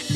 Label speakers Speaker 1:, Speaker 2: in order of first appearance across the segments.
Speaker 1: Hi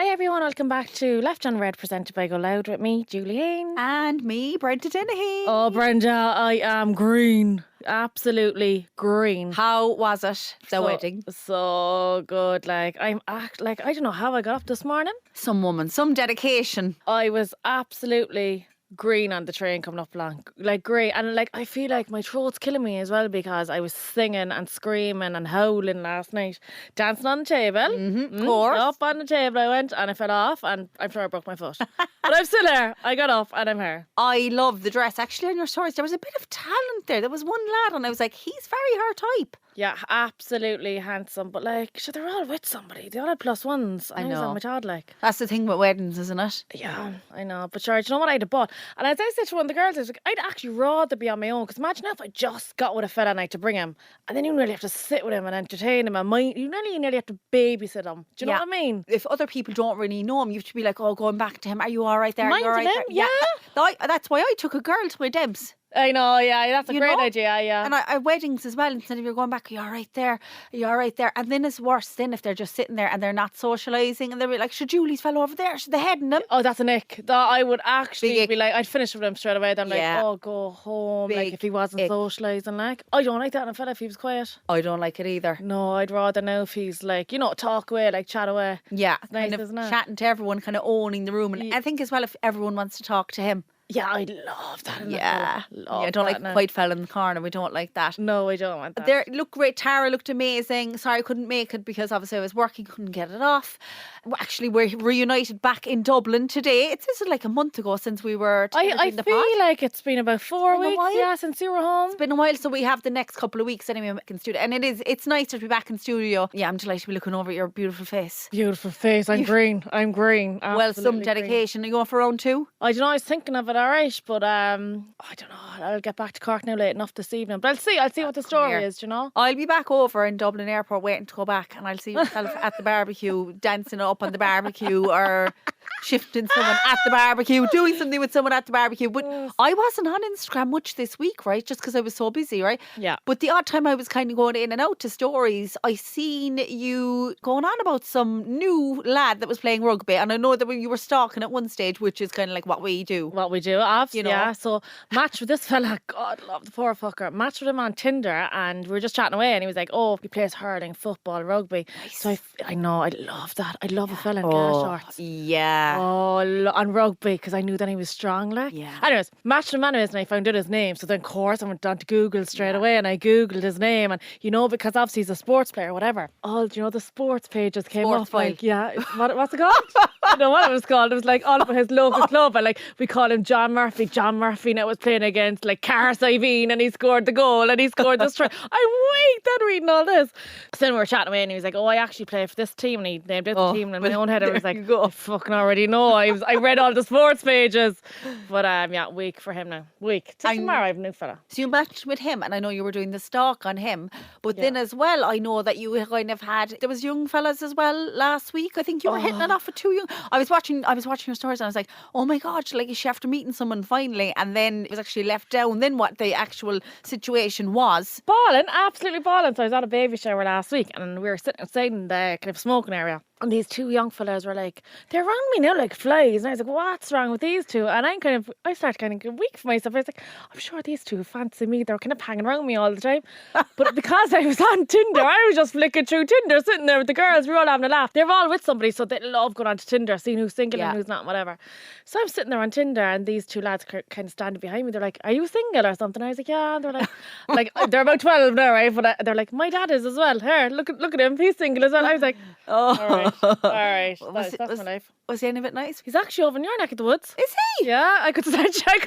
Speaker 1: everyone, welcome back to Left on Red, presented by Go Loud with me, Julianne.
Speaker 2: And me, Brenda Dennehy.
Speaker 1: Oh, Brenda, I am green. Absolutely green.
Speaker 2: How was it, the wedding?
Speaker 1: So good. I don't know how I got up this morning.
Speaker 2: Some woman, some dedication.
Speaker 1: I was absolutely green on the train coming up along. Great. And I feel like my throat's killing me as well because I was singing and screaming and howling last night. Dancing on the table.
Speaker 2: Of course.
Speaker 1: Up on the table I went and I fell off and I'm sure I broke my foot. But I'm still here. I got up and I'm here.
Speaker 2: I love the dress. Actually, on your stories, there was a bit of talent there. There was one lad and I was like, he's very her type.
Speaker 1: Yeah, absolutely handsome. But sure, they're all with somebody. They all had plus ones.
Speaker 2: I know.
Speaker 1: On my child,
Speaker 2: That's the thing with weddings, isn't it?
Speaker 1: Yeah, I know. But sure, do you know what I'd have bought? And as I said to one of the girls, I was like, I'd actually rather be on my own. Because imagine if I just got with a fella and I had to bring him. And then you nearly have to sit with him and entertain him. And you nearly have to babysit him. Do you know what I mean?
Speaker 2: If other people don't really know him, you have to be like, oh, going back to him. Are you all right there? Are you all right
Speaker 1: Minding
Speaker 2: there?
Speaker 1: him, yeah.
Speaker 2: That's why I took a girl to my Debs.
Speaker 1: I know, yeah, that's a great idea, yeah.
Speaker 2: And I weddings as well, instead of you're going back, are you all right there? Are you all right there? And then it's worse then if they're just sitting there and they're not socialising and they're like, should Julie's fell over there? Should they heading them?
Speaker 1: Oh, that's a nick. I would actually be like, I'd finish with him straight away. Then go home. If he wasn't socialising, I don't like that in a fella if he was quiet.
Speaker 2: I don't like it either.
Speaker 1: No, I'd rather know if he's talk away, chat away.
Speaker 2: Yeah,
Speaker 1: it's nice,
Speaker 2: kind of
Speaker 1: isn't it?
Speaker 2: Chatting to everyone, kind of owning the room. And I think as well if everyone wants to talk to him.
Speaker 1: Yeah, I love that.
Speaker 2: I don't like a quiet fella in the corner. We don't like that.
Speaker 1: No, I don't want that.
Speaker 2: Look great. Tara looked amazing. Sorry I couldn't make it because obviously I was working, couldn't get it off. Actually, we're reunited back in Dublin today. This is like a month ago since we were
Speaker 1: I feel like it's been about 4 weeks, since you were home.
Speaker 2: It's been a while, so we have the next couple of weeks anyway back in studio. And it's nice to be back in studio. Yeah, I'm delighted to be looking over at your beautiful face.
Speaker 1: Beautiful face. I'm green. I'm green.
Speaker 2: Well, some dedication.
Speaker 1: Green.
Speaker 2: Are you going for round two?
Speaker 1: I don't know. I was thinking of it, all right, but I don't know. I'll get back to Cork now late enough this evening. But I'll see what the story is, you know.
Speaker 2: I'll be back over in Dublin Airport waiting to go back, and I'll see myself at the barbecue, dancing up on the barbecue, or shifting someone at the barbecue, doing something with someone at the barbecue. But I wasn't on Instagram much this week, right? Just because I was so busy, right?
Speaker 1: Yeah.
Speaker 2: But the odd time I was kind of going in and out to stories, I seen you going on about some new lad that was playing rugby, and I know that you were stalking at one stage, which is kind of like what we do.
Speaker 1: You know. Yeah, so matched with this fella, God love the poor fucker, matched with him on Tinder and we were just chatting away and he was like, oh, he plays hurling, football, rugby. Nice. So I know, I love that. I love a fella in gas shorts.
Speaker 2: Yeah.
Speaker 1: On rugby, because I knew that he was strong,
Speaker 2: Yeah.
Speaker 1: Anyways, matched him anyways and I found out his name. So then of course I went on to Google straight away and I Googled his name and because obviously he's a sports player, whatever. The sports pages came up. What's it called? I don't know what it was called. It was all about his local club and we call him John Murphy. John Murphy now was playing against Carr Siveen and he scored the goal and he scored this try. I then reading all this. So then we were chatting away and he was like, oh, I actually play for this team, and he named it the team, and in my own head I was like, I fucking already know. I read all the sports pages. But week for him now. Week. Tomorrow I have a new fella.
Speaker 2: So you matched with him and I know you were doing the stalk on him. But then as well I know that you kind of there was young fellas as well last week. I think you were hitting it off with two young. I was watching your stories and I was like, oh my God, is she after meeting someone finally? And then it was actually left down then what the actual situation was.
Speaker 1: Balling, absolutely balling. So I was at a baby shower last week and we were sitting outside in the kind of smoking area. And these two young fellas were like, they're around me now like flies. And I was like, what's wrong with these two? And I started kind of getting weak for myself. I was like, I'm sure these two fancy me. They're kind of hanging around me all the time. But because I was on Tinder, I was just flicking through Tinder, sitting there with the girls. We were all having a laugh. They're all with somebody, so they love going on to Tinder, seeing who's single and who's not, whatever. So I'm sitting there on Tinder and these two lads kind of standing behind me. They're like, are you single or something? I was like, yeah. And they're like, they're about 12 now, right? But they're like, my dad is as well. Here, look at him. He's single as well. I was like, all right. That's my life.
Speaker 2: Was he any bit nice?
Speaker 1: He's actually over in your neck of the woods.
Speaker 2: Is he?
Speaker 1: Yeah, I could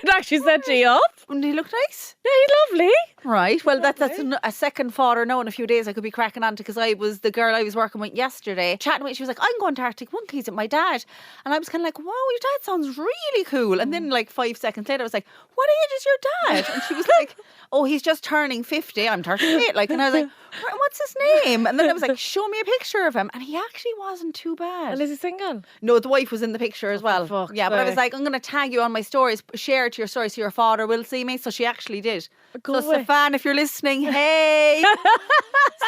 Speaker 1: actually set you up.
Speaker 2: Wouldn't he look nice?
Speaker 1: Yeah, he's lovely.
Speaker 2: Right, well that's a second fodder now in a few days I could be cracking on to, because I was the girl I was working with yesterday chatting with. She was like, I'm going to Arctic Monkeys with my dad, and I was kind of like, wow, your dad sounds really cool. And then 5 seconds later I was like, what age is your dad? And she was like, oh, he's just turning 50. I'm 38. Like, and I was like, what's his name? And then I was like, show me a picture of him. And he actually wasn't too bad.
Speaker 1: And is he single?
Speaker 2: No, the wife was in the picture as well.
Speaker 1: fuck's
Speaker 2: Yeah, but I was
Speaker 1: sake.
Speaker 2: like, I'm going to tag you on my stories, share it to your stories so your father will see me. So she actually did.
Speaker 1: Go
Speaker 2: So
Speaker 1: away.
Speaker 2: Stefan, if you're listening, hey.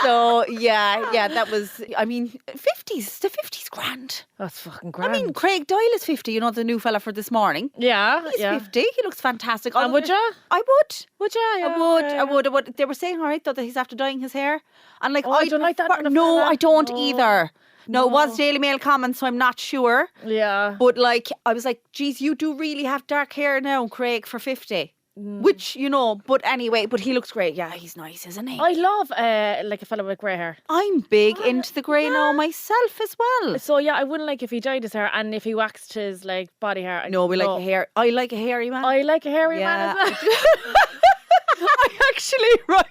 Speaker 2: So yeah, that was, I mean, 50s, the 50s grand.
Speaker 1: That's fucking grand.
Speaker 2: I mean, Craig Doyle is 50, you know, the new fella for this morning.
Speaker 1: yeah,
Speaker 2: He's
Speaker 1: yeah.
Speaker 2: 50. He looks fantastic.
Speaker 1: And would ya?
Speaker 2: I would.
Speaker 1: Would you? Yeah,
Speaker 2: I would. They were saying, all right, though, that he's after dyeing his hair. And like,
Speaker 1: Oh, I don't like that kind of
Speaker 2: No,
Speaker 1: fella.
Speaker 2: I don't
Speaker 1: No.
Speaker 2: either. No, it was Daily Mail comments, so I'm not sure.
Speaker 1: Yeah.
Speaker 2: But like, I was like, geez, you do really have dark hair now, Craig, for 50. Which, you know, but anyway, but he looks great. Yeah, he's nice, isn't he?
Speaker 1: I love like a fella with grey hair.
Speaker 2: I'm big into the grey now myself as well.
Speaker 1: So yeah, I wouldn't like if he dyed his hair and if he waxed his like body hair.
Speaker 2: No, we like a hair. I like a hairy man.
Speaker 1: I like a hairy
Speaker 2: Yeah,
Speaker 1: man as well.
Speaker 2: I actually, right.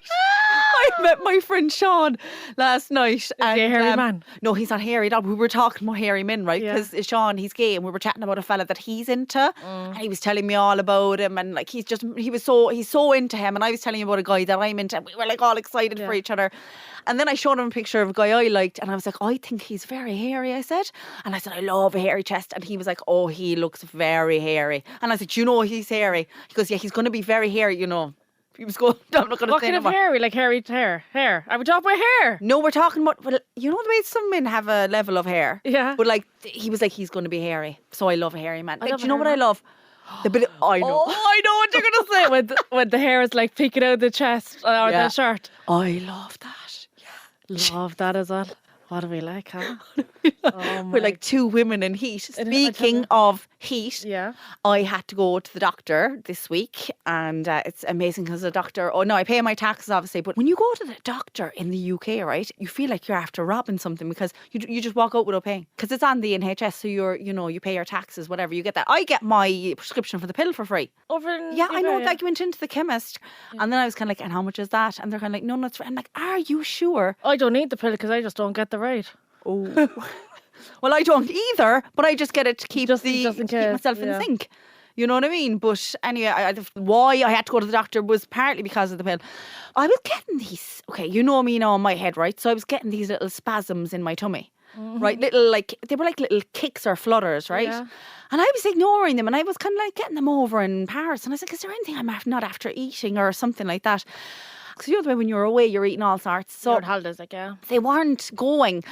Speaker 2: I met my friend Sean last night. Is
Speaker 1: he a hairy man?
Speaker 2: No, he's not hairy at all. We were talking about hairy men, right?
Speaker 1: Yeah.
Speaker 2: Because Sean, he's gay, and we were chatting about a fella that he's into, and he was telling me all about him, and like he's so into him, and I was telling him about a guy that I'm into, and we were like all excited for each other. And then I showed him a picture of a guy I liked, and I was like, I think he's very hairy, I said. And I said, I love a hairy chest. And he was like, oh, he looks very hairy. And I said, you know he's hairy? He goes, yeah, he's going to be very hairy, you know. He was going, I'm not going to
Speaker 1: What
Speaker 2: say
Speaker 1: kind
Speaker 2: no
Speaker 1: of
Speaker 2: more.
Speaker 1: hairy? Like hairy hair? Hair? Are we talking about hair?
Speaker 2: No, we're talking about, well, you know the way some men have a level of hair?
Speaker 1: Yeah.
Speaker 2: But like, he was like, he's going to be hairy. So I love a hairy man. Like,
Speaker 1: love
Speaker 2: do
Speaker 1: a
Speaker 2: you know what I
Speaker 1: hairy man.
Speaker 2: love? The bit of, I know.
Speaker 1: Oh, I know what you're gonna say when the hair is like peeking out the chest or
Speaker 2: Yeah.
Speaker 1: the shirt.
Speaker 2: I love that.
Speaker 1: Love that as well. What do we like, huh?
Speaker 2: We're like two women in heat.
Speaker 1: I don't
Speaker 2: Speaking
Speaker 1: know.
Speaker 2: of heat,
Speaker 1: Yeah.
Speaker 2: I had to go to the doctor this week, and it's amazing because the doctor, oh no, I pay my taxes obviously, but when you go to the doctor in the UK, right, you feel like you're after robbing something because you just walk out without paying because it's on the NHS, so you pay your taxes, whatever, you get that. I get my prescription for the pill for free.
Speaker 1: Over in
Speaker 2: Yeah, I know.
Speaker 1: UK,
Speaker 2: Like, you went into the chemist, and then I was kind of like, and how much is that? And they're kind of like, no, it's free. I'm like, are you sure?
Speaker 1: I don't need the pill because I just don't get the right.
Speaker 2: Oh. Well, I don't either, but I just get it to keep
Speaker 1: Just in
Speaker 2: keep
Speaker 1: case,
Speaker 2: myself in
Speaker 1: yeah.
Speaker 2: sync. You know what I mean? But anyway, why I had to go to the doctor was partly because of the pill. I was getting these, okay, you know me now in my head, right? So I was getting these little spasms in my tummy, right? Little, like, they were like little kicks or flutters, right?
Speaker 1: Yeah.
Speaker 2: And I was ignoring them, and I was kind of like getting them over in Paris. And I was like, is there anything I'm not after eating or something like that? Because you know the way when you're away, you're eating all sorts. So
Speaker 1: You're on holidays, like, yeah.
Speaker 2: they weren't going.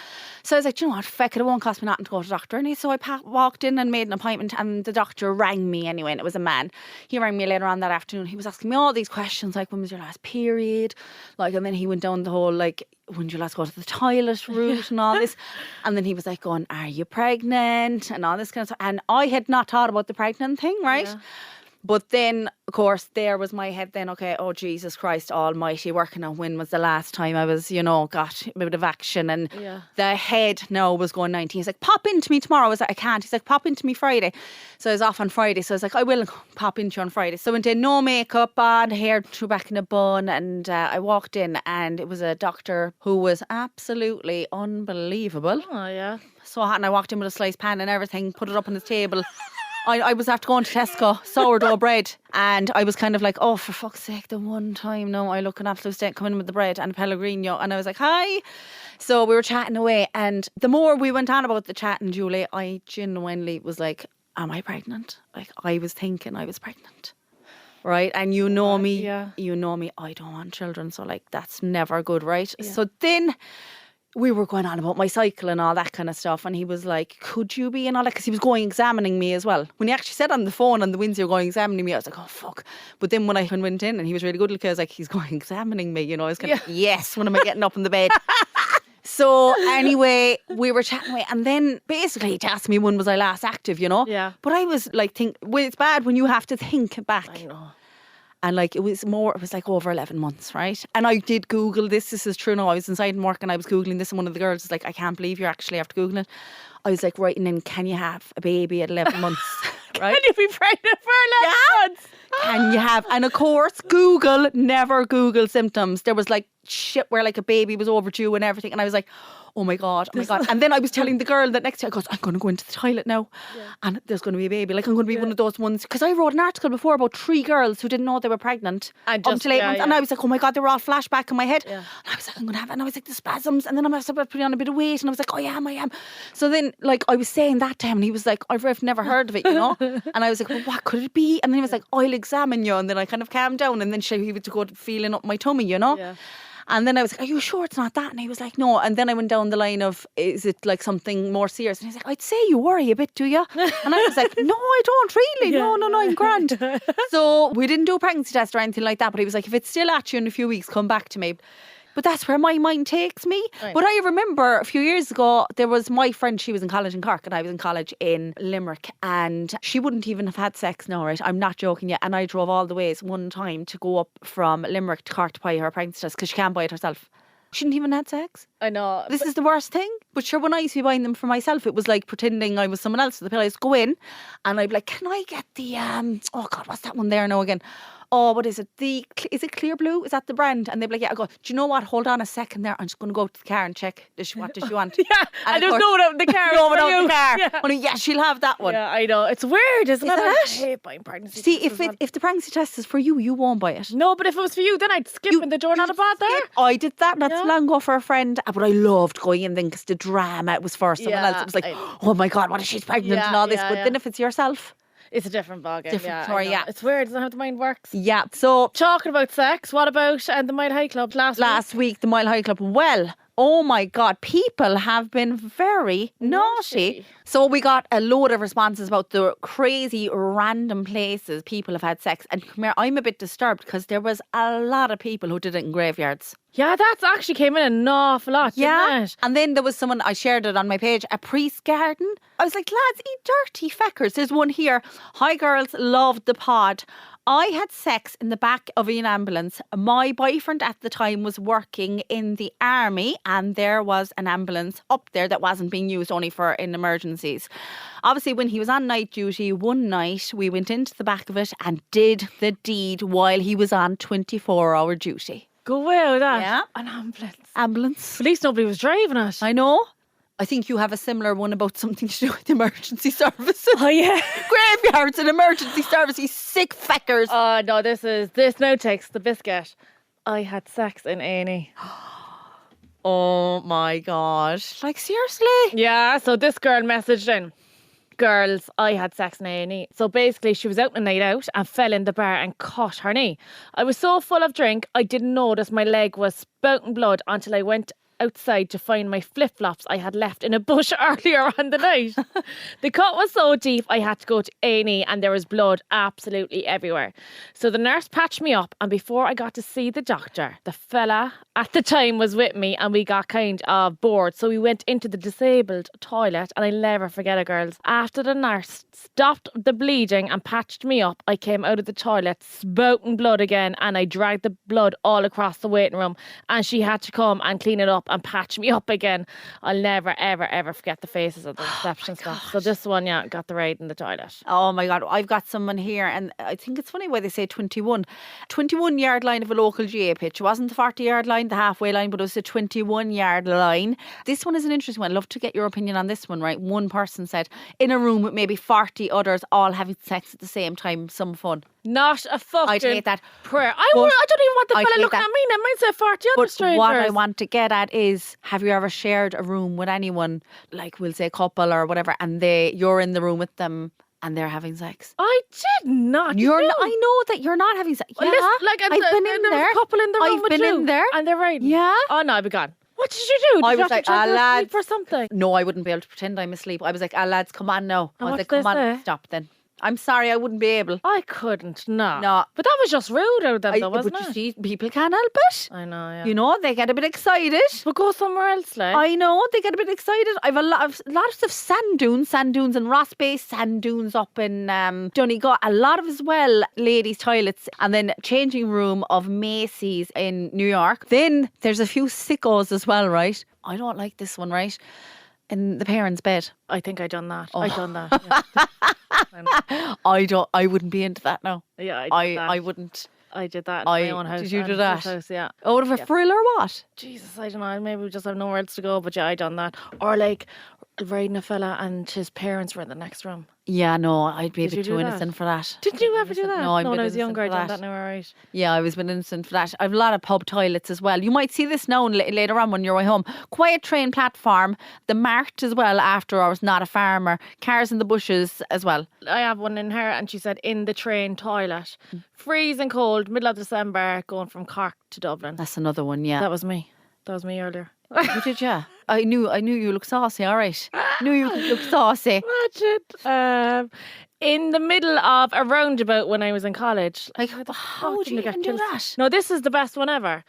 Speaker 2: So I was like, you know what, feck it, won't cost me nothing to go to the doctor. And so I walked in and made an appointment, and the doctor rang me anyway, and it was a man. He rang me later on that afternoon. He was asking me all these questions, like, when was your last period? Like, and then he went down the whole, like, when did you last go to the toilet route and all this? And then he was like going, are you pregnant? And all this kind of stuff. And I had not thought about the pregnant thing, right?
Speaker 1: Yeah.
Speaker 2: But then, of course, there was my head then, okay, oh, Jesus Christ almighty, working on when was the last time I was, got a bit of action. And
Speaker 1: Yeah.
Speaker 2: the head now was going 19. He's like, pop into me tomorrow. I was like, I can't. He's like, pop into me Friday. So I was off on Friday. So I was like, I will pop into you on Friday. So I went in, no makeup on, hair threw back in a bun. And I walked in, and it was a doctor who was absolutely unbelievable.
Speaker 1: Oh, yeah.
Speaker 2: So hot, and I walked in with a sliced pan and everything, put it up on his table. I was after going to Tesco, sourdough bread, and I was kind of like, oh, for fuck's sake, the one time now I look an absolute state coming in with the bread and a Pellegrino, and I was like, hi. So we were chatting away, and the more we went on about the chatting, Julie, I genuinely was like, am I pregnant? Like, I was thinking I was pregnant. Right, and you know me,
Speaker 1: yeah.
Speaker 2: I don't want children, so like that's never good, right? So then we were going on about my cycle and all that kind of stuff, and he was like, could you be and all that, because he was going examining me as well. When he actually said on the phone on the Windsor going examining me, I was like, oh fuck. But then when I went in, and he was really good, because I was like, he's going examining me, I was kind of yes, when am I getting up in the bed? So anyway, we were chatting away, and then basically he asked me when was I last active,
Speaker 1: Yeah.
Speaker 2: But I was like, well, it's bad when you have to think back.
Speaker 1: I know.
Speaker 2: And like it was like over 11 months, right? And I did Google this is true now. I was inside and work, and I was Googling this, and one of the girls was like, I can't believe you're actually after Googling it. I was like writing in, can you have a baby at 11 months? Right?
Speaker 1: Can you be pregnant for 11 months?
Speaker 2: Can you have? And of course, Google never Google symptoms. There was like shit where like a baby was overdue and everything. And I was like, oh my God. And then I was telling the girl that next to her, I goes, I'm going to go into the toilet now. And there's going to be a baby. Like, I'm going to be one of those ones. Because I wrote an article before about 3 girls who didn't know they were pregnant until 8 months. And I was like, oh my God, they were all flashback in my head. And I was like, I'm going to have it. And I was like, the spasms. And then I was about putting on a bit of weight. And I was like, I am. So then, like, I was saying that to him. And he was like, I've never heard of it, you know. And I was like, well, what could it be? And then he was like, I'll examine you. And then I kind of calmed down. And then he was to go feeling up my tummy, you know. And then I was like, are you sure it's not that? And he was like, no. And then I went down the line of, is it like something more serious? And he's like, I'd say you worry a bit, do you? And I was like, no, I don't really. No, I'm grand. So we didn't do a pregnancy test or anything like that. But he was like, if it's still at you in a few weeks, come back to me. But that's where my mind takes me. But I remember a few years ago, there was my friend, she was in college in Cork and I was in college in Limerick, and she wouldn't even have had sex now, right? I'm not joking yet. And I drove all the ways one time to go up from Limerick to Cork to buy her pregnancy test because she can't buy it herself. She didn't even have sex.
Speaker 1: I know.
Speaker 2: This is the worst thing. But sure, when I used to be buying them for myself, it was like pretending I was someone else. So the pill, I used to go in and I'd be like, can I get the, oh God, what's that one there now again? Oh, what is it? Is it Clear Blue? Is that the brand? And they'd be like, yeah. I go, do you know what? Hold on a second there. I'm just going to go to the car and check. What does she want?
Speaker 1: And there's no one out in the car.
Speaker 2: No one out in the car. Only, she'll have that one.
Speaker 1: Yeah, I know. It's weird, isn't it? I hate buying pregnancy tests.
Speaker 2: See, if the pregnancy test is for you, you won't buy it.
Speaker 1: No, but if it was for you, then I'd skip in the door, not a bad there.
Speaker 2: I did that not so long ago for a friend, but I loved going in then because the drama, it was for someone else. It was like, oh my God, what if she's pregnant and all this? But then if it's yourself,
Speaker 1: it's a different ballgame.
Speaker 2: Different story,
Speaker 1: It's weird, isn't it, how the mind works?
Speaker 2: Yeah. So
Speaker 1: talking about sex, what about the Mile High Club last week?
Speaker 2: The Mile High Club. Well, oh my God, people have been very naughty. So we got a load of responses about the crazy random places people have had sex. And come here, I'm a bit disturbed because there was a lot of people who did it in graveyards.
Speaker 1: Yeah, that's actually came in an awful lot, didn't it?
Speaker 2: And then there was someone, I shared it on my page, a priest garden. I was like, lads, you dirty feckers. There's one here. Hi girls, loved the pod. I had sex in the back of an ambulance. My boyfriend at the time was working in the army and there was an ambulance up there that wasn't being used, only for in emergencies. Obviously, when he was on night duty, one night we went into the back of it and did the deed while he was on 24-hour duty.
Speaker 1: Go away with that.
Speaker 2: Yeah.
Speaker 1: An ambulance.
Speaker 2: Ambulance.
Speaker 1: At least nobody was driving it.
Speaker 2: I know. I think you have a similar one about something to do with emergency services.
Speaker 1: Oh, yeah.
Speaker 2: Graveyards and emergency services, sick feckers.
Speaker 1: Oh, no, this now takes the biscuit. I had sex in A&E.
Speaker 2: Oh, my God. Like, seriously?
Speaker 1: Yeah, so this girl messaged in. Girls, I had sex in A&E. So basically, she was out on a night out and fell in the bar and cut her knee. I was so full of drink, I didn't notice my leg was spouting blood until I went outside to find my flip-flops I had left in a bush earlier on the night. The cut was so deep I had to go to A&E and there was blood absolutely everywhere. So the nurse patched me up, and before I got to see the doctor, the fella at the time was with me and we got kind of bored. So we went into the disabled toilet, and I'll never forget it, girls. After the nurse stopped the bleeding and patched me up, I came out of the toilet spouting blood again, and I dragged the blood all across the waiting room, and she had to come and clean it up and patch me up again. I'll never, ever, ever forget the faces of the reception staff. So this one, got the raid in the toilet.
Speaker 2: Oh my God, I've got someone here, and I think it's funny why they say 21. 21-yard line of a local GA pitch. It wasn't the 40-yard line, the halfway line, but it was a 21-yard line. This one is an interesting one. I'd love to get your opinion on this one, right? One person said, in a room with maybe 40 others all having sex at the same time, some fun.
Speaker 1: Not a fucking
Speaker 2: I'd hate that.
Speaker 1: prayer. I don't even want the fella looking at me. Now might say 40 other strangers.
Speaker 2: But what I want to get at is, have you ever shared a room with anyone, like we'll say couple or whatever, and you're in the room with them and they're having sex?
Speaker 1: I did not.
Speaker 2: I know that you're not having sex. Yeah,
Speaker 1: I've been in there. A couple in the room
Speaker 2: I've been in there,
Speaker 1: and they're right.
Speaker 2: Yeah.
Speaker 1: Oh no, I'd be gone. What did you do? Did
Speaker 2: I
Speaker 1: you
Speaker 2: was like,
Speaker 1: lads, or something?
Speaker 2: No, I wouldn't be able to pretend I'm asleep. I was like, lads, come on now. I was like, come on, stop then. I'm sorry, I wouldn't be able.
Speaker 1: I couldn't, no.
Speaker 2: But
Speaker 1: that was just rude out of them, though, wasn't
Speaker 2: it?
Speaker 1: But
Speaker 2: you see, people can't help it.
Speaker 1: I know, yeah.
Speaker 2: You know, they get a bit excited.
Speaker 1: But go somewhere else, like.
Speaker 2: I know, they get a bit excited. I've lots of sand dunes in Ross Bay, sand dunes up in Donegal. A lot of as well ladies' toilets, and then changing room of Macy's in New York. Then there's a few sickos as well, right? I don't like this one, right? In the parents' bed.
Speaker 1: I think I done that. I done that. Yeah.
Speaker 2: I wouldn't be into that now.
Speaker 1: Yeah,
Speaker 2: I wouldn't.
Speaker 1: I did that in my own house.
Speaker 2: Did you do
Speaker 1: and
Speaker 2: that?
Speaker 1: this House, yeah.
Speaker 2: Out of a frill or what?
Speaker 1: Jesus, I don't know. Maybe we just have nowhere else to go, but yeah, I done that. Or like riding a fella and his parents were in the next room.
Speaker 2: Yeah, no, I'd be a
Speaker 1: Did you
Speaker 2: bit
Speaker 1: do
Speaker 2: too
Speaker 1: that?
Speaker 2: innocent for that.
Speaker 1: Did you ever do that?
Speaker 2: No, I'm a
Speaker 1: when
Speaker 2: bit
Speaker 1: I was
Speaker 2: innocent
Speaker 1: younger, I
Speaker 2: for
Speaker 1: done
Speaker 2: that.
Speaker 1: that now, alright.
Speaker 2: Yeah, I was a bit innocent for that. I've a lot of pub toilets as well. You might see this now later on when you're way home. Quiet train platform, the mart as well after hours, not a farmer. Cars in the bushes as well.
Speaker 1: I have one in her, and she said in the train toilet, freezing cold, middle of December, going from Cork to Dublin.
Speaker 2: That's another one, yeah.
Speaker 1: That was me. That was me earlier.
Speaker 2: You did, yeah. I knew you look saucy, all right. Knew you look saucy.
Speaker 1: Imagine. In the middle of a roundabout when I was in college.
Speaker 2: Like, how would you even do that?
Speaker 1: No, this is the best one ever.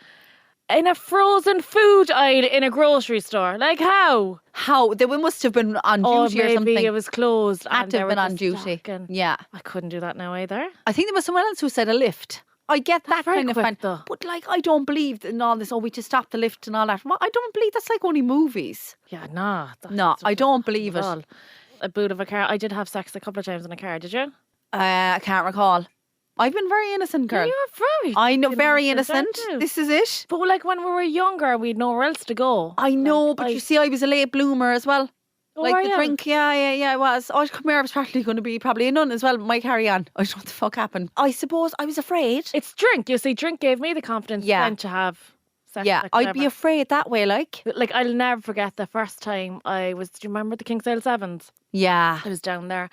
Speaker 1: In a frozen food aisle in a grocery store. Like how?
Speaker 2: How? They must have been on duty or something.
Speaker 1: Maybe it was closed.
Speaker 2: Had
Speaker 1: and
Speaker 2: to
Speaker 1: they
Speaker 2: have
Speaker 1: were
Speaker 2: been on
Speaker 1: just
Speaker 2: duty.
Speaker 1: talking.
Speaker 2: Yeah.
Speaker 1: I couldn't do that now either.
Speaker 2: I think there was someone else who said a lift. I get that
Speaker 1: very
Speaker 2: kind of
Speaker 1: quick,
Speaker 2: fan.
Speaker 1: though.
Speaker 2: But like, I don't believe in all this, we just stop the lift and all that. Well, I don't believe that's like only movies.
Speaker 1: Yeah, nah.
Speaker 2: No, I don't believe it.
Speaker 1: All. A boot of a car. I did have sex a couple of times in a car, did you?
Speaker 2: I can't recall. I've been very innocent, girl.
Speaker 1: You're very
Speaker 2: I know, very
Speaker 1: innocent,
Speaker 2: innocent.
Speaker 1: aren't you?
Speaker 2: This is it.
Speaker 1: But like when we were younger, we'd nowhere else to go.
Speaker 2: I know, but you see, I was a late bloomer as well.
Speaker 1: Oh,
Speaker 2: Like
Speaker 1: were
Speaker 2: the
Speaker 1: you?
Speaker 2: drink, yeah, I was. Oh, come here, I was probably going to be a nun as well, but my carry on. I don't know what the fuck happened. I suppose I was afraid.
Speaker 1: It's drink. You see, drink gave me the confidence then to have sex.
Speaker 2: Yeah,
Speaker 1: like
Speaker 2: I'd be
Speaker 1: whatever.
Speaker 2: afraid that way, like.
Speaker 1: Like, I'll never forget the first time I was, do you remember the Kingsale Sevens?
Speaker 2: Yeah.
Speaker 1: I was down there,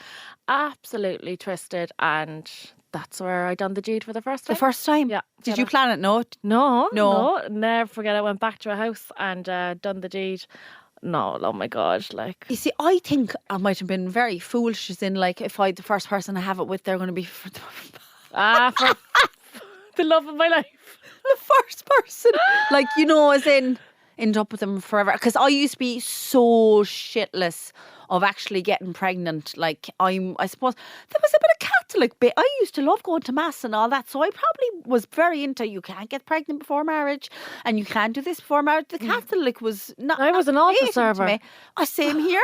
Speaker 1: absolutely twisted, and that's where I done the deed for the first time.
Speaker 2: The first time?
Speaker 1: Yeah.
Speaker 2: Did you plan it? No.
Speaker 1: No, never forget. I went back to a house and done the deed. No, oh my God, like.
Speaker 2: You see, I think I might have been very foolish, as in, like, if the first person I have it with, they're going to be for
Speaker 1: For the love of my life.
Speaker 2: the first person. Like, as in, end up with them forever. Because I used to be so shitless of actually getting pregnant. Like, I suppose there was a bit of Catholic bit. I used to love going to mass and all that, so I probably was very into you can't get pregnant before marriage and you can't do this before marriage. The Catholic was not.
Speaker 1: I was an altar
Speaker 2: appealing to
Speaker 1: server.
Speaker 2: me. Same here.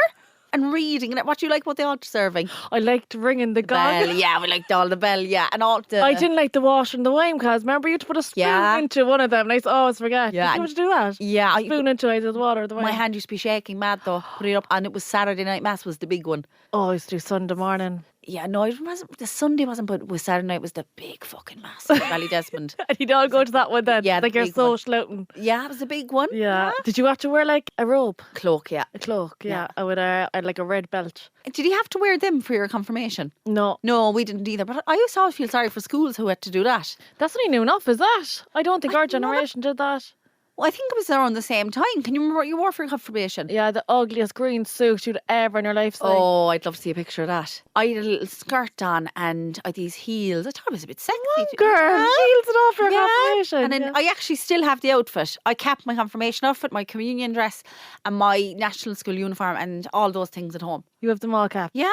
Speaker 2: And reading. And what do you like about the altar serving?
Speaker 1: I liked ringing the gong.
Speaker 2: Bell, yeah, we liked all the bell, yeah, and all the.
Speaker 1: I didn't like the water and the wine because remember you had to put a spoon into one of them. And I used to always forget.
Speaker 2: Yeah,
Speaker 1: Did you have to do that?
Speaker 2: Yeah,
Speaker 1: spoon into either the water or the wine.
Speaker 2: My hand used to be shaking mad though. Put it up, and it was Saturday night mass was the big one.
Speaker 1: Oh, I used to do Sunday morning.
Speaker 2: Yeah, no, it wasn't. The Sunday wasn't, but it was Saturday night was the big fucking mass at Valley Desmond.
Speaker 1: And you'd all go to that one then.
Speaker 2: Yeah,
Speaker 1: like
Speaker 2: the
Speaker 1: you're
Speaker 2: big
Speaker 1: so
Speaker 2: one.
Speaker 1: shouting.
Speaker 2: Yeah, it was a big one.
Speaker 1: Yeah. Did you have to wear like a robe?
Speaker 2: Cloak, yeah.
Speaker 1: A cloak, yeah. I would I'd like a red belt.
Speaker 2: Did you have to wear them for your confirmation?
Speaker 1: No.
Speaker 2: No, we didn't either. But I used to always feel sorry for schools who had to do that.
Speaker 1: That's only new enough, is that? I don't think our generation did that.
Speaker 2: Well, I think it was around the same time. Can you remember what you wore for your confirmation?
Speaker 1: Yeah, the ugliest green suit you'd ever in your life see.
Speaker 2: Oh, I'd love to see a picture of that. I had a little skirt on and I had these heels. I thought it was a bit sexy.
Speaker 1: Girl, heels and all for your
Speaker 2: Yeah.
Speaker 1: confirmation.
Speaker 2: And then I actually still have the outfit. I kept my confirmation outfit, my communion dress, and my national school uniform, and all those things at home.
Speaker 1: You have them all kept.
Speaker 2: Yeah.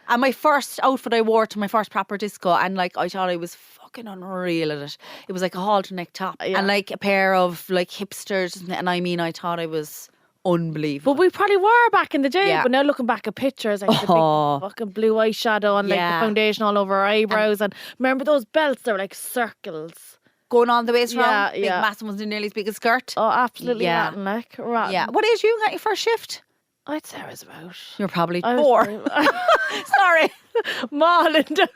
Speaker 2: And my first outfit I wore to my first proper disco, and like I thought I was fucking unreal at it. It was like a halter neck top and like a pair of like hipsters, and I mean I thought I was unbelievable.
Speaker 1: But we probably were back in the day.
Speaker 2: Yeah.
Speaker 1: But now looking back at pictures, like the big fucking blue eyeshadow and like the foundation all over our eyebrows, and remember those belts? They were like circles.
Speaker 2: Going on the waist round, big
Speaker 1: yeah.
Speaker 2: massive ones, nearly as big as skirt.
Speaker 1: Oh, absolutely
Speaker 2: Yeah.
Speaker 1: rotten, like rotten.
Speaker 2: Yeah. What age you got your first shift?
Speaker 1: I'd say I was about.
Speaker 2: You're probably
Speaker 1: I was
Speaker 2: 4. Sorry.
Speaker 1: Marlon.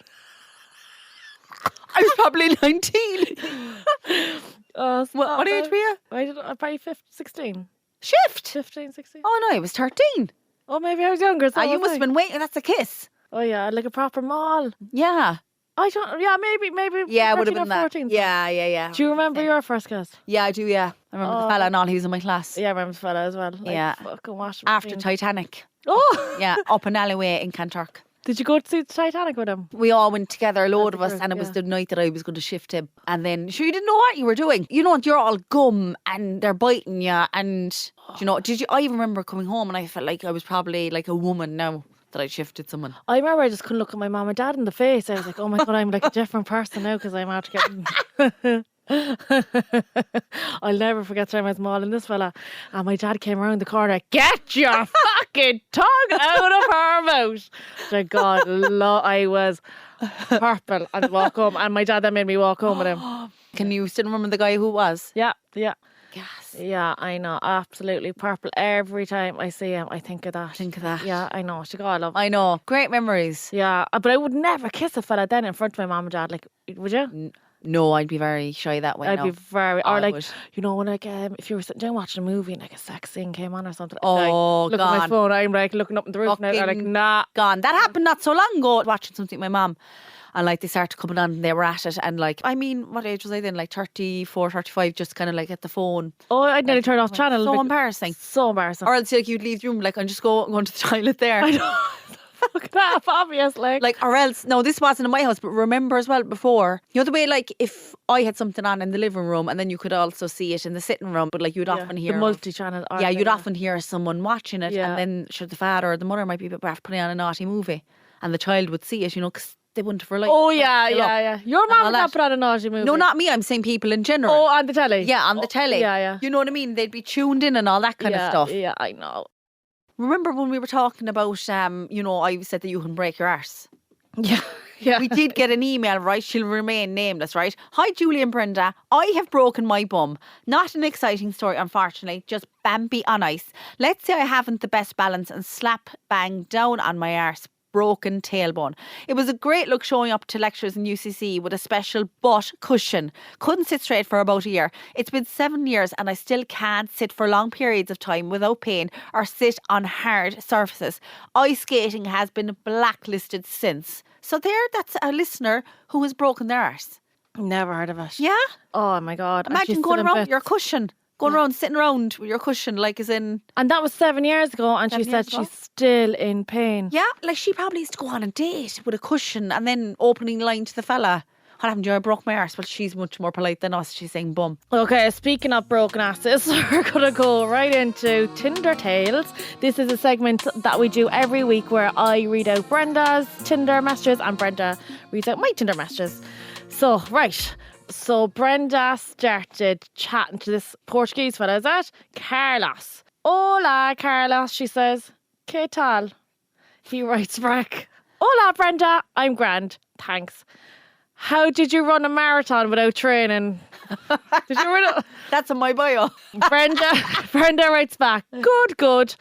Speaker 2: I was probably 19.
Speaker 1: Oh,
Speaker 2: What age were you?
Speaker 1: I don't know, probably 16.
Speaker 2: Shift?
Speaker 1: 15, 16.
Speaker 2: Oh no, I was 13.
Speaker 1: Oh, maybe I was younger. So
Speaker 2: You
Speaker 1: was
Speaker 2: must
Speaker 1: I.
Speaker 2: have been waiting. That's a kiss.
Speaker 1: Oh, yeah, like a proper mall.
Speaker 2: Yeah.
Speaker 1: I don't, yeah, maybe.
Speaker 2: Yeah, it would have
Speaker 1: 13
Speaker 2: been
Speaker 1: or
Speaker 2: that.
Speaker 1: 14.
Speaker 2: Yeah.
Speaker 1: Do you remember your first kiss?
Speaker 2: Yeah, I do, yeah. I remember the fella and all, he was in my class.
Speaker 1: Yeah, I remember the fella as well. Like,
Speaker 2: Yeah.
Speaker 1: Fucking wash
Speaker 2: After
Speaker 1: machine.
Speaker 2: Titanic.
Speaker 1: Oh!
Speaker 2: Yeah, up an alleyway in Kanturk.
Speaker 1: Did you go to see the Titanic with him?
Speaker 2: We all went together, a load of us,
Speaker 1: group,
Speaker 2: and it was
Speaker 1: yeah.
Speaker 2: the night that I was going to shift him. And then, sure, you didn't know what you were doing. You know, you're all gum and they're biting you. And, I even remember coming home and I felt like I was probably like a woman now that I shifted someone.
Speaker 1: I remember I just couldn't look at my mum and dad in the face. I was like, oh my God, I'm like a different person now because I'm after getting... I'll never forget the time I was mauling this fella and my dad came around the corner, get your fucking tongue out of her mouth. My God, I was purple, and walk home. And my dad then made me walk home with him.
Speaker 2: Can you still remember the guy who was?
Speaker 1: Yeah.
Speaker 2: Yes.
Speaker 1: Yeah, I know. Absolutely purple. Every time I see him, I think of that.
Speaker 2: Think of that.
Speaker 1: Yeah, I know. God, I love him.
Speaker 2: I know. Great memories.
Speaker 1: Yeah, but I would never kiss a fella then in front of my mum and dad. Like, would you?
Speaker 2: No, I'd be very shy that way.
Speaker 1: I'd be very, or
Speaker 2: I
Speaker 1: like,
Speaker 2: would.
Speaker 1: you know, when like, if you were sitting down watching a movie and like a sex scene came on or something,
Speaker 2: Oh,
Speaker 1: like, look at my
Speaker 2: gone.
Speaker 1: phone, I'm like looking up in the roof now, they're like,
Speaker 2: Fucking
Speaker 1: nah.
Speaker 2: Gone. That happened not so long ago, watching something with my mum. And like they started coming on and they were at it. And like, I mean, what age was I then? Like 34, 35, just kind of like at the phone.
Speaker 1: Oh, I'd nearly turn off channel.
Speaker 2: So
Speaker 1: like,
Speaker 2: embarrassing.
Speaker 1: So embarrassing.
Speaker 2: Or else like you'd leave the room like, and just going to the toilet there.
Speaker 1: I know. Fuck that, obvious, like.
Speaker 2: Or else, no, this wasn't in my house, but remember as well before, you know the way like if I had something on in the living room and then you could also see it in the sitting room, but like you'd often hear
Speaker 1: the multi-channel.
Speaker 2: Yeah, you'd often hear someone watching it,
Speaker 1: Yeah.
Speaker 2: and then sure the father or the mother might be putting on a naughty movie, and the child would see it, you know, because they wouldn't have realised.
Speaker 1: Oh yeah. Your mum would not put on a naughty movie.
Speaker 2: No, not me. I'm saying people in general.
Speaker 1: Oh, on the telly.
Speaker 2: Yeah, on the telly.
Speaker 1: Yeah.
Speaker 2: You know what I mean? They'd be tuned in and all that kind of stuff.
Speaker 1: Yeah, I know.
Speaker 2: Remember when we were talking about, you know, I said that you can break your arse.
Speaker 1: Yeah.
Speaker 2: We did get an email, right? She'll remain nameless, right? Hi, Julie and Brenda. I have broken my bum. Not an exciting story, unfortunately. Just Bambi on ice. Let's say I haven't the best balance and slap bang down on my arse. Broken tailbone. It was a great look showing up to lectures in UCC with a special butt cushion. Couldn't sit straight for about a year. It's been 7 years and I still can't sit for long periods of time without pain or sit on hard surfaces. Ice skating has been blacklisted since. So that's a listener who has broken their arse.
Speaker 1: Never heard of it.
Speaker 2: Yeah?
Speaker 1: Oh my God. And she's
Speaker 2: Imagine
Speaker 1: still
Speaker 2: going
Speaker 1: in
Speaker 2: around
Speaker 1: bits.
Speaker 2: with your cushion. Going around, sitting around with your cushion, like as in...
Speaker 1: And that was 7 years ago, and she
Speaker 2: 7
Speaker 1: said
Speaker 2: years ago?
Speaker 1: she's still in pain.
Speaker 2: Yeah, like she probably used to go on a date with a cushion and then opening line to the fella. What happened to you? I broke my arse. Well, she's much more polite than us. She's saying bum.
Speaker 1: Okay, speaking of broken asses, we're going to go right into Tinder Tales. This is a segment that we do every week where I read out Brenda's Tinder messages and Brenda reads out my Tinder messages. So, right. So Brenda started chatting to this Portuguese fella, is that? Carlos. Hola, Carlos, she says. Que tal? He writes back. Hola, Brenda. I'm grand. Thanks. How did you run a marathon without training? Did you run it?
Speaker 2: That's in my bio.
Speaker 1: Brenda writes back. Good.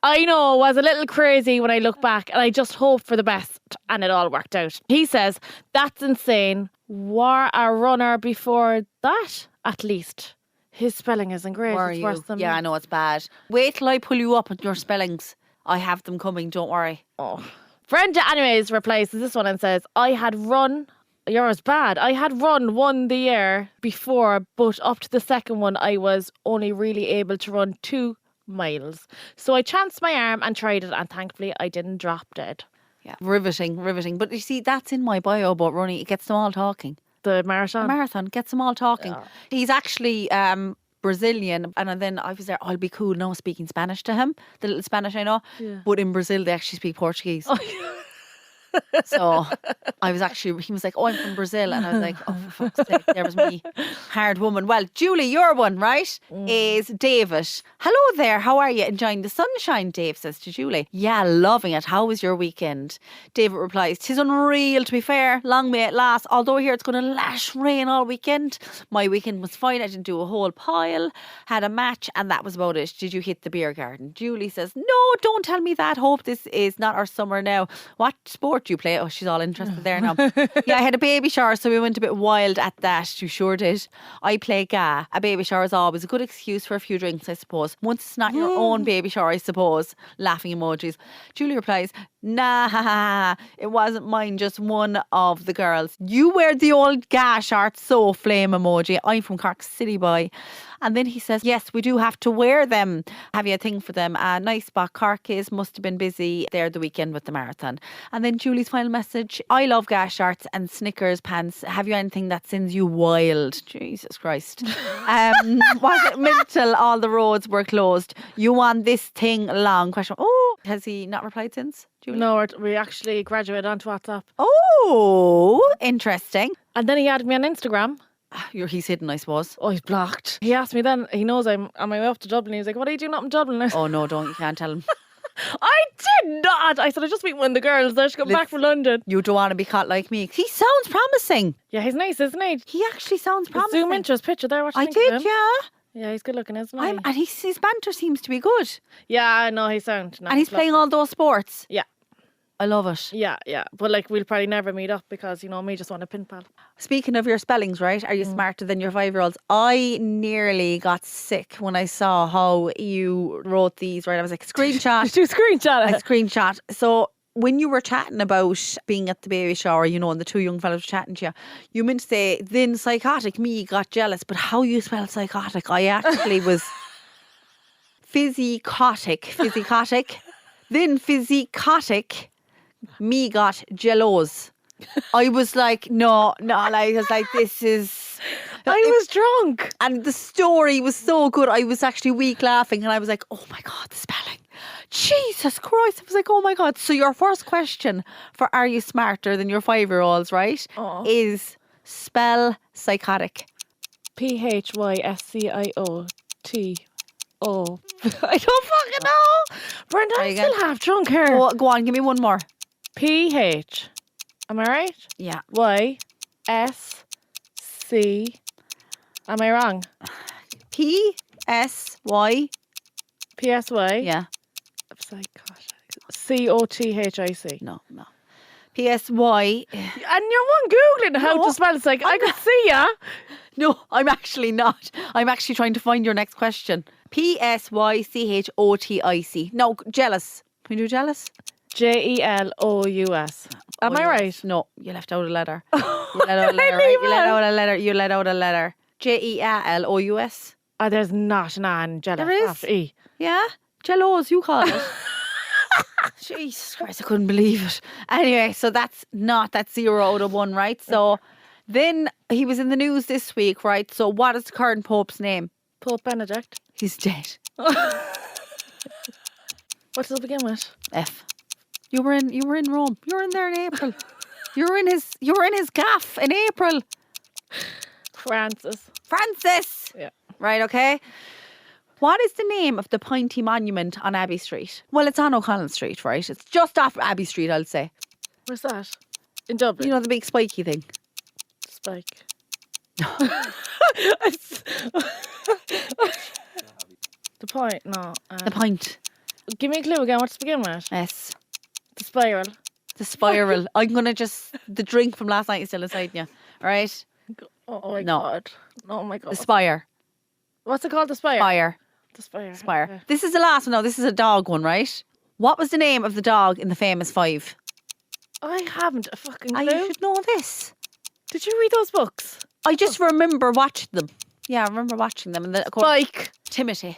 Speaker 1: I know it was a little crazy when I look back and I just hoped for the best and it all worked out. He says, that's insane. Were a runner before that, at least. His spelling isn't great.
Speaker 2: Were
Speaker 1: It's
Speaker 2: you?
Speaker 1: worse than
Speaker 2: Yeah,
Speaker 1: me.
Speaker 2: I know it's bad. Wait till I pull you up on your spellings. I have them coming, don't worry.
Speaker 1: Oh. Brenda, anyways, replies to this one and says, I had run one the year before, but up to the second one, I was only really able to run 2 miles. So I chanced my arm and tried it, and thankfully I didn't drop dead.
Speaker 2: Yeah, riveting. But you see, that's in my bio about running. It gets them all talking.
Speaker 1: The marathon?
Speaker 2: Marathon gets them all talking.
Speaker 1: Yeah.
Speaker 2: He's actually Brazilian, and then I was there. I'll be cool now speaking Spanish to him. The little Spanish I know.
Speaker 1: Yeah.
Speaker 2: But in Brazil, they actually speak Portuguese.
Speaker 1: Oh, yeah.
Speaker 2: So he was like, oh, I'm from Brazil. And I was like, oh, for fuck's sake, there was me. Hard woman. Well, Julie, your one, right, is David. Hello there. How are you? Enjoying the sunshine, Dave says to Julie. Yeah, loving it. How was your weekend? David replies, 'tis unreal, to be fair. Long may it last. Although here it's going to lash rain all weekend. My weekend was fine. I didn't do a whole pile. Had a match and that was about it. Did you hit the beer garden? Julie says, no, don't tell me that. Hope this is not our summer now. What sport do you play? Oh, she's all interested there now. Yeah, I had a baby shower, so we went a bit wild at that. You sure did. I play ga. A baby shower is always a good excuse for a few drinks, I suppose. Once it's not your own baby shower, I suppose. Laughing emojis. Julie replies, nah, it wasn't mine, just one of the girls. You wear the old ga shorts, so flame emoji. I'm from Cork City, boy. And then he says, yes, we do have to wear them. Have you a thing for them? A nice spot Cork is. Must have been busy there the weekend with the marathon. And then Julie's final message, I love gas shorts and Snickers pants. Have you anything that sends you wild? Jesus Christ. Was it mental? All the roads were closed. You want this thing long? Question. Oh, has he not replied since, Julie?
Speaker 1: No, we actually graduated onto WhatsApp.
Speaker 2: Oh, interesting.
Speaker 1: And then he added me on Instagram.
Speaker 2: He's hidden, I suppose.
Speaker 1: Oh, he's blocked. He asked me then, he knows I'm on my way up to Dublin. He was like, what are you doing up in Dublin?
Speaker 2: Oh no, don't, you can't tell him.
Speaker 1: I did not. I said, I just meet one of the girls. There she come back from London.
Speaker 2: You don't want to be caught like me. He sounds promising.
Speaker 1: Yeah, he's nice, isn't he?
Speaker 2: He actually sounds promising.
Speaker 1: Zoom into his picture there. What do you
Speaker 2: I
Speaker 1: think of
Speaker 2: did,
Speaker 1: him?
Speaker 2: yeah.
Speaker 1: Yeah, he's good looking, isn't he?
Speaker 2: And his banter seems to be good.
Speaker 1: Yeah, I know he's sound.
Speaker 2: And he's playing all those sports.
Speaker 1: Yeah.
Speaker 2: I love it.
Speaker 1: Yeah. But like, we'll probably never meet up because, you know, me just want a pin pal.
Speaker 2: Speaking of your spellings, right? Are you smarter than your 5-year-olds? I nearly got sick when I saw how you wrote these, right? I was like, screenshot.
Speaker 1: Do screenshot
Speaker 2: I
Speaker 1: it.
Speaker 2: screenshot. So when you were chatting about being at the baby shower, you know, and the two young fellas were chatting to you, you meant to say, then psychotic me got jealous. But how you spell psychotic, I actually was physicotic. Then physicotic, me got jealous. I was like, no, like, I was like, this is...
Speaker 1: I was drunk.
Speaker 2: And the story was so good. I was actually weak laughing and I was like, oh my God, the spelling. Jesus Christ. I was like, oh my God. So your first question for Are You Smarter Than Your 5-year-olds, right? Is spell psychotic.
Speaker 1: PHYSCIOTO. I don't fucking know. Brenda, I'm still half drunk here.
Speaker 2: Go on, give me one more.
Speaker 1: PH. Am I right?
Speaker 2: Yeah.
Speaker 1: YSC. Am I wrong?
Speaker 2: PSY.
Speaker 1: PSY.
Speaker 2: Yeah.
Speaker 1: COTHIC.
Speaker 2: No. PSY.
Speaker 1: And you're one Googling how to spell it. Like, I could see ya.
Speaker 2: No, I'm actually not. I'm actually trying to find your next question. PSYCHOTIC. No, jealous. Can you do jealous?
Speaker 1: JELOUS. Am I right?
Speaker 2: No, you left out a letter. You let out a letter, right? You let out a letter. JELOUS.
Speaker 1: Oh, there's not an A in jealous.
Speaker 2: There is.
Speaker 1: After E.
Speaker 2: Yeah? Jellos, you call it. Jesus Christ, I couldn't believe it. Anyway, so that's 0 out of 1, right? So then he was in the news this week, right? So what is the current Pope's name?
Speaker 1: Pope Benedict.
Speaker 2: He's dead.
Speaker 1: What does it begin with?
Speaker 2: F. You were in Rome. You were in there in April. You were in his gaff in April.
Speaker 1: Francis.
Speaker 2: Yeah.
Speaker 1: Right,
Speaker 2: okay. What is the name of the pointy monument on Abbey Street? Well, it's on O'Connell Street, right? It's just off Abbey Street, I'll say.
Speaker 1: Where's that? In Dublin?
Speaker 2: You know, the big spiky thing.
Speaker 1: Spike. The point? No.
Speaker 2: The point.
Speaker 1: Give me a clue again. What does it begin with?
Speaker 2: S.
Speaker 1: The spiral.
Speaker 2: The spiral. I'm going to the drink from last night is still inside you. All right?
Speaker 1: Oh my God. Oh my God.
Speaker 2: The spire.
Speaker 1: What's it called? The spire?
Speaker 2: Spire.
Speaker 1: The spire.
Speaker 2: Spire.
Speaker 1: Okay.
Speaker 2: This is the last one now. This is a dog one, right? What was the name of the dog in the famous 5?
Speaker 1: I haven't a fucking clue.
Speaker 2: You should know this.
Speaker 1: Did you read those books?
Speaker 2: I just remember watching them. Yeah, I remember watching them. And
Speaker 1: Spike.
Speaker 2: Timothy.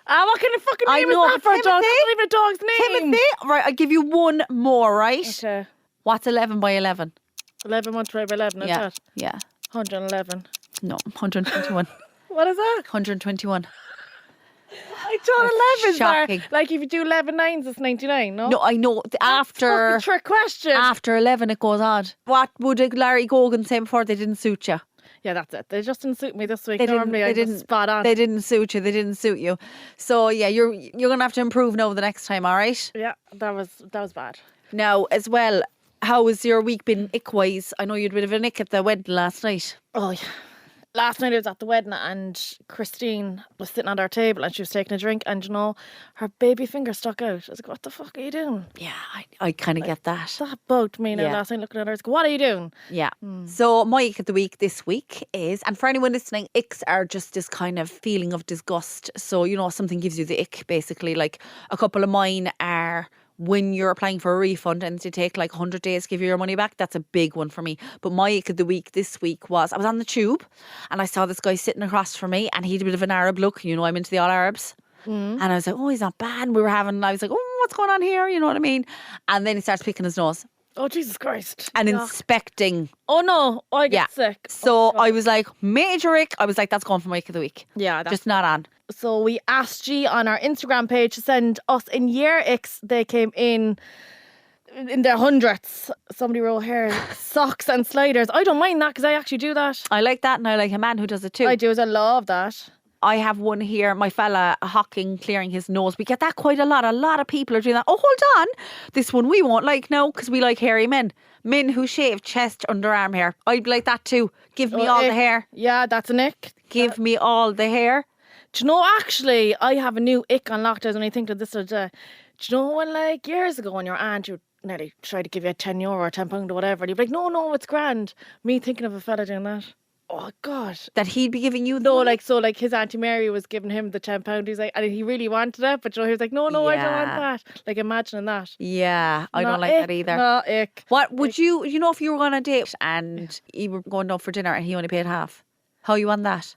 Speaker 1: What kind of fucking name is that for a dog? That's not even a dog's name.
Speaker 2: Timothy. Right, I'll give you one more, right?
Speaker 1: Okay.
Speaker 2: What's 11 by 11?
Speaker 1: 11 multiplied by 11, is that?
Speaker 2: Yeah.
Speaker 1: 111.
Speaker 2: No, 121.
Speaker 1: What is that?
Speaker 2: 121.
Speaker 1: I thought 11's
Speaker 2: shocking.
Speaker 1: there. Like if you do 11 nines, it's 99, no?
Speaker 2: No, I know. After
Speaker 1: Fucking trick question.
Speaker 2: After 11, it goes odd. What would Larry Gogan say before they didn't suit you?
Speaker 1: Yeah, that's it. They just didn't suit me this week.
Speaker 2: They
Speaker 1: Normally I
Speaker 2: didn't
Speaker 1: just spot on.
Speaker 2: They didn't suit you. They didn't suit you. So yeah, you're gonna have to improve now the next time. All right?
Speaker 1: Yeah, that was bad.
Speaker 2: Now as well, how has your week been ick-wise? I know you had a bit of an ick at the wedding last night.
Speaker 1: Oh yeah. Last night I was at the wedding and Christine was sitting at our table and she was taking a drink and, you know, her baby finger stuck out. I was like, what the fuck are you doing?
Speaker 2: Yeah, I kind of get that.
Speaker 1: That bugged me now last night looking at her. I was like, what are you doing?
Speaker 2: Yeah. So my ick of the week this week is, and for anyone listening, icks are just this kind of feeling of disgust. So, you know, something gives you the ick basically. Like a couple of mine are when you're applying for a refund and to take like 100 days to give you your money back. That's a big one for me. But my ick of the week this week was I was on the tube and I saw this guy sitting across from me and he had a bit of an Arab look. You know, I'm into the all Arabs. And I was like, oh, he's not bad. And I was like, oh, what's going on here? You know what I mean? And then he starts picking his nose.
Speaker 1: Oh, Jesus Christ.
Speaker 2: And inspecting.
Speaker 1: Oh, no. I get sick.
Speaker 2: So I was like, major ick. I was like, that's going for my ick of the week.
Speaker 1: Yeah.
Speaker 2: Just not on.
Speaker 1: So we asked G on our Instagram page to send us in year icks. They came in their hundreds. Somebody wrote here, socks and sliders. I don't mind that because I actually do that.
Speaker 2: I like that and I like a man who does it too.
Speaker 1: I do. I love that.
Speaker 2: I have one here, my fella hocking, clearing his nose. We get that quite a lot. A lot of people are doing that. Oh, hold on. This one we won't like now because we like hairy men. Men who shave chest, underarm hair. I'd be like that too. Give me all the hair.
Speaker 1: Yeah, that's an ick.
Speaker 2: Give me all the hair.
Speaker 1: Do you know, actually, I have a new ick on lockdowns when I think of this. Do you know when, like, years ago when your aunt would nearly try to give you a €10 or £10 or whatever, and you'd be like, no, it's grand. Me thinking of a fella doing that. Oh, God.
Speaker 2: That he'd be giving you the
Speaker 1: No,
Speaker 2: money?
Speaker 1: like his Auntie Mary was giving him the £10. He's like, and he really wanted it, but you know, he was like, no, I don't want that. Like, imagining that.
Speaker 2: Yeah, I don't like that either.
Speaker 1: No, ick.
Speaker 2: What would you know, if you were on a date and you were going out for dinner and he only paid half? How you on that?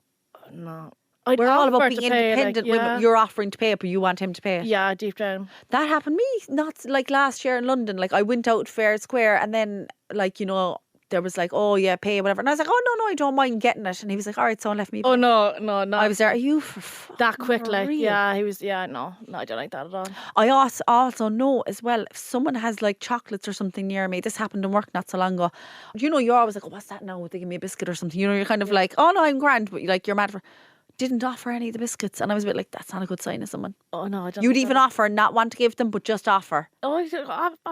Speaker 1: No.
Speaker 2: We're all about
Speaker 1: offer
Speaker 2: being
Speaker 1: to pay,
Speaker 2: independent.
Speaker 1: like, yeah.
Speaker 2: You're offering to pay it, but you want him to pay it.
Speaker 1: Yeah, deep down.
Speaker 2: That happened to me, not like last year in London. Like, I went out Fair Square and then, like, you know, there was like, oh yeah, pay whatever. And I was like, oh no, I don't mind getting it. And he was like, all right, so let me pay.
Speaker 1: Oh no.
Speaker 2: I was there, are you for
Speaker 1: that quick,
Speaker 2: for
Speaker 1: like,
Speaker 2: real?
Speaker 1: yeah, he was, no, I don't like that at all.
Speaker 2: I also know as well, if someone has like chocolates or something near me, this happened in work not so long ago. You know, you're always like, oh, what's that now? Would they give me a biscuit or something? You know, you're kind of like, oh no, I'm grand, but like, you're mad for. Didn't offer any of the biscuits, and I was a bit like, that's not a good sign of someone.
Speaker 1: Oh no, I don't.
Speaker 2: You'd even offer and not want to give them, but just offer.
Speaker 1: Oh,
Speaker 2: Do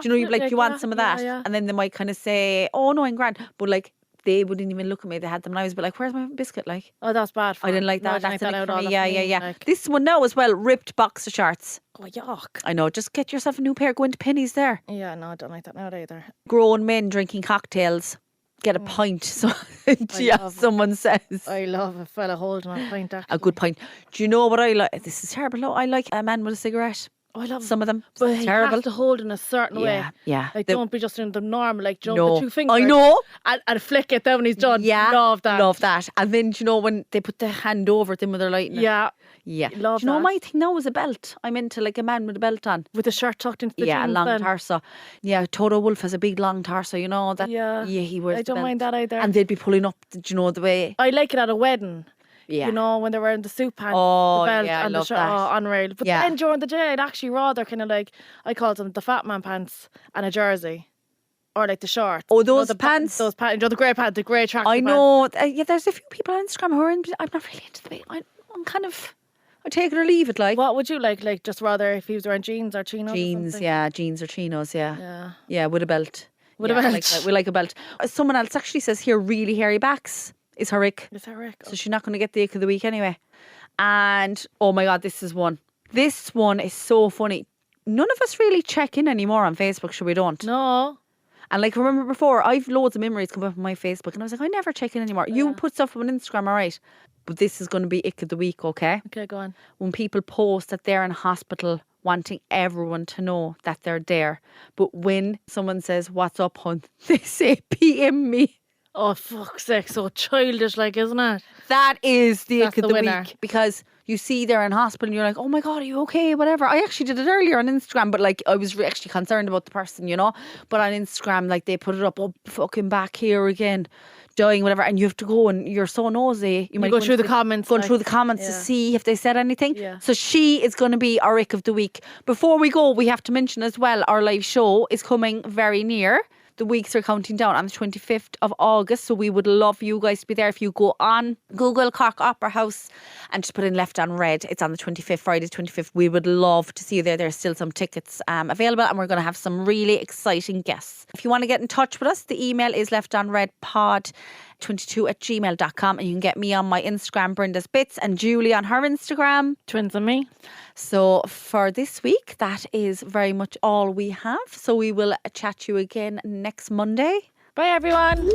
Speaker 2: you know, you'd be like, you want some of that?
Speaker 1: Yeah.
Speaker 2: And then they might kind of say, oh no, I'm grand, but like, they wouldn't even look at me. They had them, and I was a bit like, where's my biscuit? Like,
Speaker 1: oh, that's bad.
Speaker 2: I didn't like that.
Speaker 1: No,
Speaker 2: That's
Speaker 1: an
Speaker 2: an
Speaker 1: ick
Speaker 2: ick for me.
Speaker 1: that's
Speaker 2: Yeah.
Speaker 1: like-
Speaker 2: This one now as well, ripped boxer shorts.
Speaker 1: Oh, yuck.
Speaker 2: I know, just get yourself a new pair. Go into Penny's there.
Speaker 1: Yeah, no, I don't like that now either.
Speaker 2: Grown men drinking cocktails. Get a pint. So, someone says.
Speaker 1: I love a fella holding a pint. Actually.
Speaker 2: A good pint. Do you know what I like? This is terrible. No, I like a man with a cigarette.
Speaker 1: Oh, I love
Speaker 2: Some of them.
Speaker 1: but
Speaker 2: It's
Speaker 1: he
Speaker 2: terrible.
Speaker 1: has to hold in a certain way.
Speaker 2: Yeah.
Speaker 1: Like,
Speaker 2: They-
Speaker 1: don't be just doing the normal, like, jump
Speaker 2: No.
Speaker 1: the two fingers.
Speaker 2: I know.
Speaker 1: And flick it then when he's done.
Speaker 2: Yeah.
Speaker 1: Love that.
Speaker 2: Love that. And then, do you know, when they put the hand over them when they're lighting it?
Speaker 1: Yeah.
Speaker 2: Yeah.
Speaker 1: Love
Speaker 2: Do you know,
Speaker 1: that.
Speaker 2: my thing now is a belt. I'm into like a man with a belt on.
Speaker 1: With the shirt tucked into the
Speaker 2: Yeah, a
Speaker 1: jeans
Speaker 2: long
Speaker 1: then.
Speaker 2: torso. Yeah, Toto Wolff has a big long torso, you know. That,
Speaker 1: Yeah.
Speaker 2: he wears
Speaker 1: I
Speaker 2: the
Speaker 1: don't
Speaker 2: belt.
Speaker 1: mind that either.
Speaker 2: And they'd be pulling up, do you know, the way.
Speaker 1: I like it at a wedding.
Speaker 2: Yeah.
Speaker 1: You know, when they're wearing the suit pants,
Speaker 2: Oh,
Speaker 1: the belt
Speaker 2: yeah, I
Speaker 1: and the
Speaker 2: love
Speaker 1: shirt.
Speaker 2: that.
Speaker 1: Oh, unreal. But
Speaker 2: Yeah.
Speaker 1: then during the day, I'd actually rather kind of like, I call them the fat man pants and a jersey. Or like the shorts.
Speaker 2: Oh,
Speaker 1: You know,
Speaker 2: those
Speaker 1: the
Speaker 2: pants?
Speaker 1: Those pants. You know, the grey pants, the grey tracksuit
Speaker 2: I
Speaker 1: pants.
Speaker 2: know. Yeah, there's a few people on Instagram who are in. I'm not really into the bit. I'm kind of. I take it or leave it. Like
Speaker 1: What would you like? Like, just rather if he was wearing jeans or chinos? or
Speaker 2: jeans,
Speaker 1: something?
Speaker 2: yeah, jeans or chinos, yeah.
Speaker 1: Yeah.
Speaker 2: Yeah, with a belt.
Speaker 1: With a
Speaker 2: Yeah, I
Speaker 1: belt.
Speaker 2: like that. We like a belt. Someone else actually says here, really hairy backs is her ick.
Speaker 1: Is that right?
Speaker 2: So she's not going to get the ick of the week anyway. And oh my God, this is one. This one is so funny. None of us really check in anymore on Facebook, so we don't.
Speaker 1: No.
Speaker 2: And like, remember before, I've loads of memories come up on my Facebook and I was like, I never check in anymore. You put stuff on Instagram, all right. But this is going to be ick of the week, okay?
Speaker 1: Okay, go on.
Speaker 2: When people post that they're in hospital wanting everyone to know that they're there. But when someone says, what's up, hun? They say, PM me.
Speaker 1: Oh, fuck's sake. So childish, like, isn't it?
Speaker 2: That is the
Speaker 1: That's
Speaker 2: ick of
Speaker 1: the
Speaker 2: the
Speaker 1: winner.
Speaker 2: week. Because you see they're in hospital and you're like, oh my God, are you okay? Whatever. I actually did it earlier on Instagram, but like, I was actually concerned about the person, you know? But on Instagram, like, they put it up, oh, fucking back here again, dying, whatever. And you have to go and you're so nosy. You might
Speaker 1: go through the comments.
Speaker 2: Going
Speaker 1: like,
Speaker 2: through the comments to
Speaker 1: yeah.
Speaker 2: see if they said anything.
Speaker 1: Yeah.
Speaker 2: So she is going to be our ick of the week. Before we go, we have to mention as well, our live show is coming very near. The weeks are counting down on the 25th of August. So we would love you guys to be there. If you go on Google Cork Opera House and just put in Left on Red, it's on the 25th, Friday the 25th. We would love to see you there. There's still some tickets available and we're going to have some really exciting guests. If you want to get in touch with us, the email is leftonredpod22@gmail.com and you can get me on my Instagram, Brenda's Bits, and Julie on her Instagram.
Speaker 1: Twins and me.
Speaker 2: So for this week, that is very much all we have. So we will chat to you again next Monday.
Speaker 1: Bye, everyone.